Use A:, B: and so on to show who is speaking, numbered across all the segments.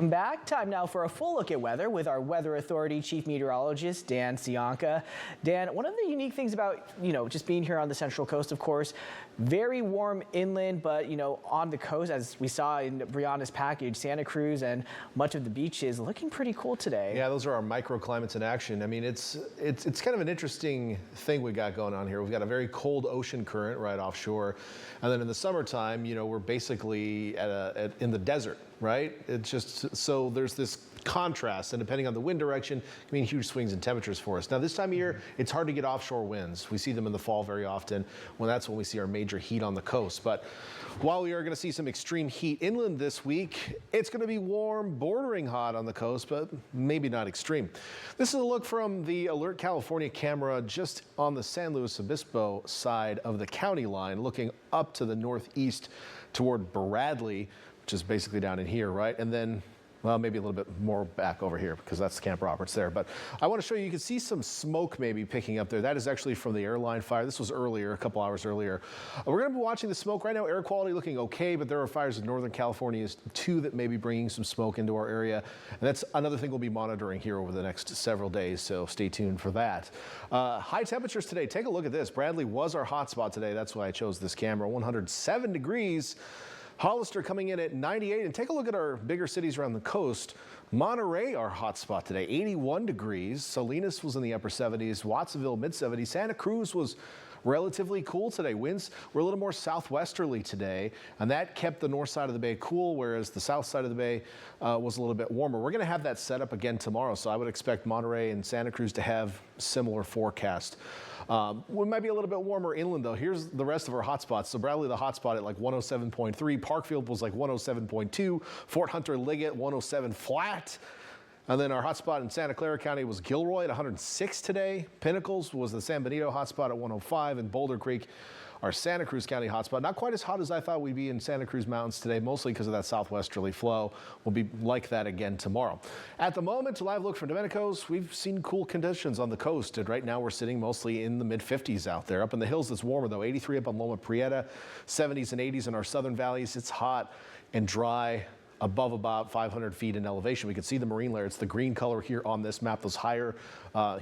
A: Welcome back. Time now for a full look at weather with our Weather Authority Chief Meteorologist, Dan Cianca. Dan, one of the unique things about, just being here on the Central Coast, of course, very warm inland, but, on the coast, as we saw in Brianna's package, Santa Cruz and much of the beaches looking pretty cool today.
B: Yeah, those are our microclimates in action. I mean, it's kind of an interesting thing we got going on here. We've got a very cold ocean current right offshore. And then in the summertime, we're basically in the desert, right? It's just, so there's this contrast, and depending on the wind direction, it can mean huge swings in temperatures for us. Now, this time of year, it's hard to get offshore winds. We see them in the fall very often, that's when we see our major heat on the coast. But while we are going to see some extreme heat inland this week, it's going to be warm, bordering hot on the coast, but maybe not extreme. This is a look from the Alert California camera just on the San Luis Obispo side of the county line, looking up to the northeast toward Bradley, which is basically down in here, right? And then, well, maybe a little bit more back over here because that's Camp Roberts there. But I want to show you can see some smoke maybe picking up there. That is actually from the airline fire. This was earlier, a couple hours earlier. We're going to be watching the smoke right now. Air quality looking okay, but there are fires in Northern California too that may be bringing some smoke into our area. And that's another thing we'll be monitoring here over the next several days, so stay tuned for that. High temperatures today. Take a look at this. Bradley was our hot spot today. That's why I chose this camera. 107 degrees. Hollister coming in at 98, and take a look at our bigger cities around the coast. Monterey, our hot spot today, 81 degrees. Salinas was in the upper 70s, Watsonville mid 70s. Santa Cruz was relatively cool today. Winds were a little more southwesterly today, and that kept the north side of the bay cool, whereas the south side of the bay was a little bit warmer. We're going to have that set up again tomorrow, so I would expect Monterey and Santa Cruz to have similar forecast. We might be a little bit warmer inland, though. Here's the rest of our hotspots. So Bradley, the hotspot at like 107.3. Parkfield was like 107.2. Fort Hunter Liggett, 107 flat. And then our hotspot in Santa Clara County was Gilroy at 106 today. Pinnacles was the San Benito hotspot at 105. And Boulder Creek, our Santa Cruz County hotspot. Not quite as hot as I thought we'd be in Santa Cruz Mountains today, mostly because of that southwesterly flow. We'll be like that again tomorrow. At the moment, a live look from Domenico's, we've seen cool conditions on the coast, and right now we're sitting mostly in the mid-50s out there. Up in the hills, it's warmer though. 83 up on Loma Prieta, 70s and 80s in our southern valleys. It's hot and dry above about 500 feet in elevation. We can see the marine layer. It's the green color here on this map, those higher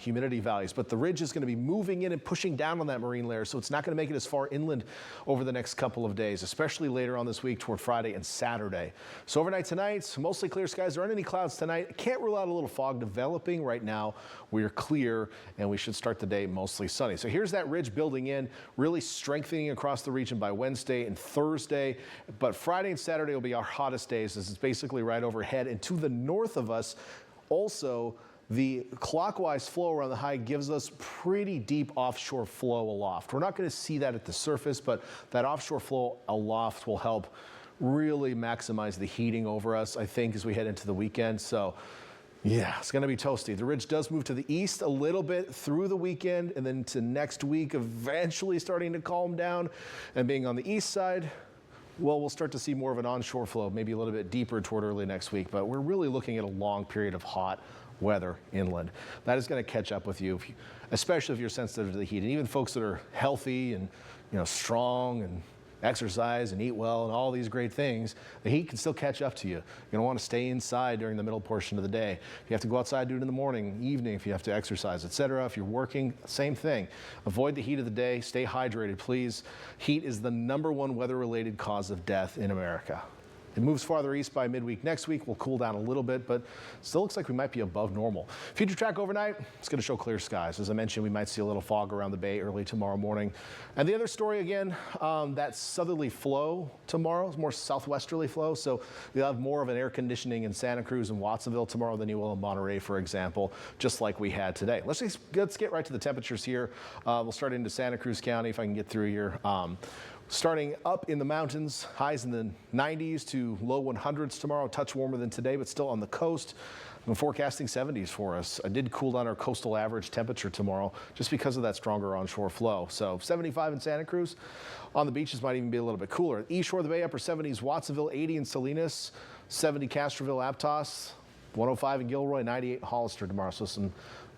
B: humidity values. But the ridge is going to be moving in and pushing down on that marine layer, so it's not going to make it as far inland over the next couple of days, especially later on this week toward Friday and Saturday. So overnight tonight, mostly clear skies. There aren't any clouds tonight. Can't rule out a little fog developing. Right now, we're clear, and we should start the day mostly sunny. So here's that ridge building in, really strengthening across the region by Wednesday and Thursday. But Friday and Saturday will be our hottest days. This is basically right overhead, and to the north of us also the clockwise flow around the high gives us pretty deep offshore flow aloft. We're not going to see that at the surface, but that offshore flow aloft will help really maximize the heating over us, I think, as we head into the weekend. So yeah, it's going to be toasty. The ridge does move to the east a little bit through the weekend, and then to next week eventually starting to calm down, and being on the east side, well, we'll start to see more of an onshore flow, maybe a little bit deeper toward early next week, but we're really looking at a long period of hot weather inland. That is going to catch up with you, especially if you're sensitive to the heat. And even folks that are healthy and strong and exercise and eat well and all these great things, the heat can still catch up to you. You're going to want to stay inside during the middle portion of the day. If you have to go outside, do it in the morning, evening, if you have to exercise, etc. If you're working, same thing. Avoid the heat of the day. Stay hydrated, please. Heat is the #1 weather-related cause of death in America. It moves farther east by midweek next week. We'll cool down a little bit, but still looks like we might be above normal. Future track overnight, it's going to show clear skies. As I mentioned, we might see a little fog around the bay early tomorrow morning. And the other story again, that southerly flow tomorrow, more southwesterly flow. So you'll have more of an air conditioning in Santa Cruz and Watsonville tomorrow than you will in Monterey, for example, just like we had today. Let's get right to the temperatures here. We'll start into Santa Cruz County if I can get through here. Starting up in the mountains, highs in the 90s to low 100s tomorrow, a touch warmer than today, but still on the coast. I'm forecasting 70s for us. I did cool down our coastal average temperature tomorrow just because of that stronger onshore flow. So 75 in Santa Cruz. On the beaches might even be a little bit cooler. East shore of the bay, upper 70s, Watsonville, 80 in Salinas, 70 Castroville, Aptos, 105 in Gilroy, 98 Hollister tomorrow. So some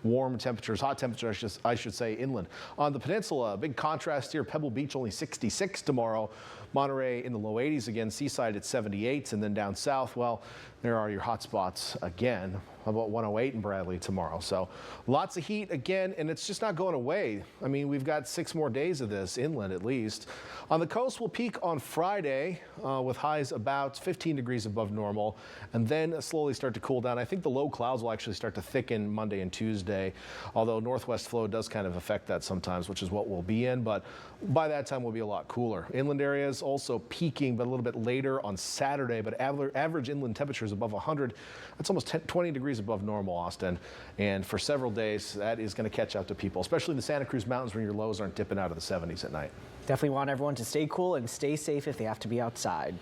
B: warm temperatures, hot temperatures, I should say, inland. On the peninsula, big contrast here. Pebble Beach only 66 tomorrow. Monterey in the low 80s again. Seaside at 78, and then down south, well, there are your hot spots again. How about 108 in Bradley tomorrow? So lots of heat again, and it's just not going away. I mean, we've got 6 more days of this inland at least. On the coast, we'll peak on Friday with highs about 15 degrees above normal, and then slowly start to cool down. I think the low clouds will actually start to thicken Monday and Tuesday, although northwest flow does kind of affect that sometimes, which is what we'll be in. But by that time, we'll be a lot cooler. Inland areas also peaking, but a little bit later on Saturday. But average inland temperatures above 100. That's almost 20 degrees above normal, Austin. And for several days, that is going to catch up to people, especially in the Santa Cruz Mountains where your lows aren't dipping out of the 70s at night.
A: Definitely want everyone to stay cool and stay safe if they have to be outside.